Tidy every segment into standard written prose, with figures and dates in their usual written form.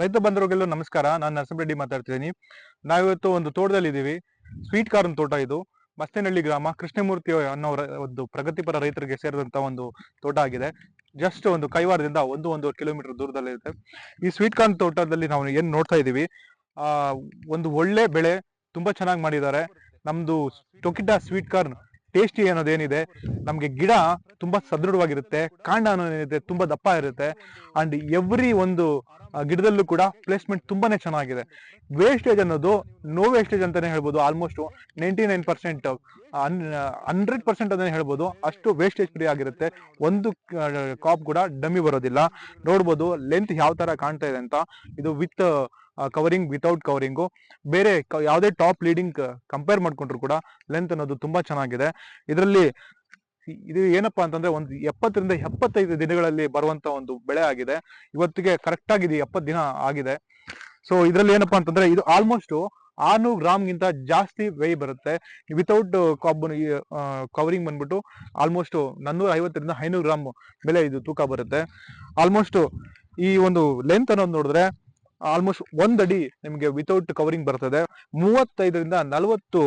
ರೈತ ಬಂಧುಗಳಿಗೆಲ್ಲ ನಮಸ್ಕಾರ. ನಾನು ನರಸಿಂಹರೆಡ್ಡಿ ಮಾತಾಡ್ತಿದ್ದೀನಿ. ನಾವಿವತ್ತು ಒಂದು ತೋಟದಲ್ಲಿದ್ದೀವಿ. ಸ್ವೀಟ್ ಕಾರ್ನ್ ತೋಟ ಇದು. ಮಸ್ತೇನಹಳ್ಳಿ ಗ್ರಾಮ, ಕೃಷ್ಣಮೂರ್ತಿ ಅನ್ನೋ ಒಂದು ಪ್ರಗತಿಪರ ರೈತರಿಗೆ ಸೇರಿದಂತ ಒಂದು ತೋಟ ಆಗಿದೆ. ಜಸ್ಟ್ ಒಂದು ಕೈವಾರದಿಂದ ಒಂದೂವರೆ ಕಿಲೋಮೀಟರ್ ದೂರದಲ್ಲಿರುತ್ತೆ. ಈ ಸ್ವೀಟ್ ಕಾರ್ನ್ ತೋಟದಲ್ಲಿ ನಾವು ಏನ್ ನೋಡ್ತಾ ಇದೀವಿ, ಆ ಒಂದು ಒಳ್ಳೆ ಬೆಳೆ, ತುಂಬಾ ಚೆನ್ನಾಗಿ ಮಾಡಿದ್ದಾರೆ. ನಮ್ದು ಟೊಕಿಟಾ ಸ್ವೀಟ್ ಕಾರ್ನ್ ಟೇಸ್ಟಿ ಅನ್ನೋದೇನಿದೆ, ನಮ್ಗೆ ಗಿಡ ತುಂಬಾ ಸದೃಢವಾಗಿರುತ್ತೆ, ಕಾಂಡ ಅನ್ನೋದೇನಿದೆ ತುಂಬಾ ದಪ್ಪ ಇರುತ್ತೆ. ಅಂಡ್ ಎವ್ರಿ ಒಂದು ಗಿಡದಲ್ಲೂ ಕೂಡ ಪ್ಲೇಸ್ಮೆಂಟ್ ತುಂಬಾನೇ ಚೆನ್ನಾಗಿದೆ. ವೇಸ್ಟೇಜ್ ಅನ್ನೋದು ನೋ ವೇಸ್ಟೇಜ್ ಅಂತಾನೆ ಹೇಳ್ಬೋದು. ಆಲ್ಮೋಸ್ಟ್ 99%, 100% ಅಂತಾನೆ ಹೇಳ್ಬೋದು. ಅಷ್ಟು ವೇಸ್ಟೇಜ್ ಫ್ರೀ ಆಗಿರುತ್ತೆ. ಒಂದು ಕಾಪ್ ಕೂಡ ಡಮ್ಮಿ ಬರೋದಿಲ್ಲ. ನೋಡ್ಬೋದು ಲೆಂತ್ ಯಾವ ತರ ಕಾಣ್ತಾ ಇದೆ ಅಂತ. ಇದು ವಿತ್ ಕವರಿಂಗ್, ವಿತೌಟ್ ಕವರಿಂಗು. ಬೇರೆ ಯಾವುದೇ ಟಾಪ್ ಲೀಡಿಂಗ್ ಕಂಪೇರ್ ಮಾಡ್ಕೊಂಡ್ರು ಕೂಡ ಲೆಂತ್ ಅನ್ನೋದು ತುಂಬಾ ಚೆನ್ನಾಗಿದೆ. ಇದರಲ್ಲಿ ಇದು ಏನಪ್ಪಾ ಅಂತಂದ್ರೆ ಒಂದು 70 ರಿಂದ 75 ದಿನಗಳಲ್ಲಿ ಬರುವಂತ ಒಂದು ಬೆಳೆ ಆಗಿದೆ. ಇವತ್ತಿಗೆ ಕರೆಕ್ಟ್ ಆಗಿ 70 ದಿನ ಆಗಿದೆ. ಸೊ ಇದರಲ್ಲಿ ಏನಪ್ಪಾ ಅಂತಂದ್ರೆ ಇದು ಆಲ್ಮೋಸ್ಟ್ 600 ಗ್ರಾಮ್ಗಿಂತ ಜಾಸ್ತಿ ವೇಯ್ ಬರುತ್ತೆ. ವಿತೌಟ್ ಕವರಿಂಗ್ ಬಂದ್ಬಿಟ್ಟು ಆಲ್ಮೋಸ್ಟ್ 450 ರಿಂದ 500 ಗ್ರಾಮ್ ಬೆಲೆ ಇದು ತೂಕ ಬರುತ್ತೆ. ಆಲ್ಮೋಸ್ಟ್ ಈ ಒಂದು ಲೆಂತ್ ಅನ್ನೋದು ನೋಡಿದ್ರೆ ಆಲ್ಮೋಸ್ಟ್ 1 ಅಡಿ ನಿಮಗೆ ವಿತೌಟ್ ಕವರಿಂಗ್ ಬರ್ತದೆ. 35 ರಿಂದ 40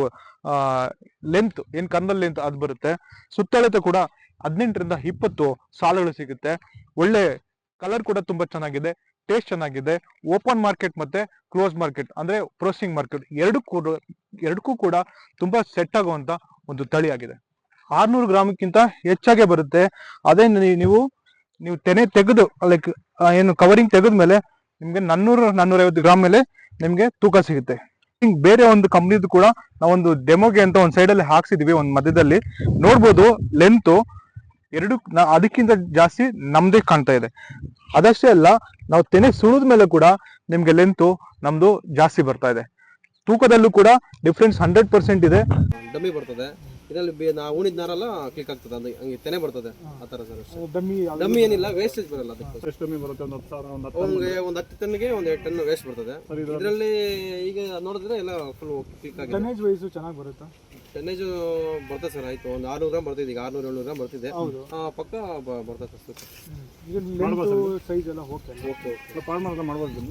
ಲೆಂತ್, ಏನ್ ಕರ್ನಲ್ ಲೆಂತ್ ಅದು ಬರುತ್ತೆ. ಸುತ್ತಳತೆ ಕೂಡ 18 ರಿಂದ 20 ಸಾಲುಗಳು ಸಿಗುತ್ತೆ. ಒಳ್ಳೆ ಕಲರ್ ಕೂಡ ತುಂಬಾ ಚೆನ್ನಾಗಿದೆ, ಟೇಸ್ಟ್ ಚೆನ್ನಾಗಿದೆ. ಓಪನ್ ಮಾರ್ಕೆಟ್ ಮತ್ತೆ ಕ್ಲೋಸ್ ಮಾರ್ಕೆಟ್ ಅಂದ್ರೆ ಪ್ರೊಸೆಸಿಂಗ್ ಮಾರ್ಕೆಟ್ ಎರಡಕ್ಕೂ ಕೂಡ ತುಂಬಾ ಸೆಟ್ ಆಗುವಂತ ಒಂದು ತಳಿ ಆಗಿದೆ. 600 ಗ್ರಾಮಕ್ಕಿಂತ ಹೆಚ್ಚಾಗೆ ಬರುತ್ತೆ. ಅದೇ ನೀವು ತೆನೆ ತೆಗೆದು ಲೈಕ್ ಏನು ಕವರಿಂಗ್ ತೆಗೆದ್ಮೇಲೆ ನಿಮ್ಗೆ 400-450 ಗ್ರಾಮ್ ಮೇಲೆ ನಿಮ್ಗೆ ತೂಕ ಸಿಗುತ್ತೆ. ಬೇರೆ ಒಂದು ಕಂಪ್ನಿದು ಕೂಡ ನಾವೊಂದು ಡೆಮೋಗೆ ಅಂತ ಒಂದು ಸೈಡ್ ಅಲ್ಲಿ ಹಾಕ್ಸಿದೀವಿ, ಒಂದು ಮಧ್ಯದಲ್ಲಿ ನೋಡ್ಬೋದು. ಲೆಂತ್ ಅದಕ್ಕಿಂತ ಜಾಸ್ತಿ ನಮ್ದೇ ಕಾಣ್ತಾ ಇದೆ. ಅದಷ್ಟೇ ಅಲ್ಲ, ನಾವು ತೆನೆ ಸುಳಿದ ಮೇಲೆ ಕೂಡ ನಿಮ್ಗೆ ಲೆಂತ್ ನಮ್ದು ಜಾಸ್ತಿ ಬರ್ತಾ ಇದೆ. ತೂಕದಲ್ಲೂ ಕೂಡ ಡಿಫ್ರೆನ್ಸ್ 100% ಇದೆ. ಡಮ್ಮಿ ಬರ್ತದೆ ಇದರಲ್ಲಿ. ನಾವು ಉಣಿದ ನಾರೆಲ್ಲ ಕ್ಲಿಕ್ ಆಗ್ತದೆ, ಅಂದ್ರೆ ಹಂಗೆ ತೆನೆ ಬರ್ತದೆ ಆ ತರ ಸರ್. ಡಮ್ಮಿ ಏನಿಲ್ಲ, ವೇಸ್ಟೇಜ್ ಬರಲ್ಲ. ಅದಕ್ಕೆ ಎಷ್ಟು ಡಮ್ಮಿ ಬರುತ್ತೆ? ಒಂದು 10 ಟನ್ಗೆ ಒಂದು 2 ಟನ್ ವೇಸ್ಟ್ ಬರ್ತದೆ. ಇದರಲ್ಲಿ ಈಗ ನೋಡಿದ್ರೆ ಎಲ್ಲ ಫುಲ್ ಕ್ಲಿಕ್ ಆಗಿದೆ. ಟನ್ನೇಜ್ ವೈಸ್ ಚೆನ್ನಾಗಿ ಬರುತ್ತಾ? ಟನ್ನೇಜ್ ಬರ್ತದೆ ಸರ್. ಆಯ್ತು, ಒಂದು 600 ಗ್ರಾಮ್ ಬರ್ತಿದೆ. ಈಗ 600-700 ಗ್ರಾಮ್ ಬರ್ತಿದೆ. ಪಕ್ಕ ಬರ್ತದೆ ಸರ್. ಸೈಜ್ ಎಲ್ಲ ಓಕೆ ಓಕೆ ಮಾಡ್ಬೋದು.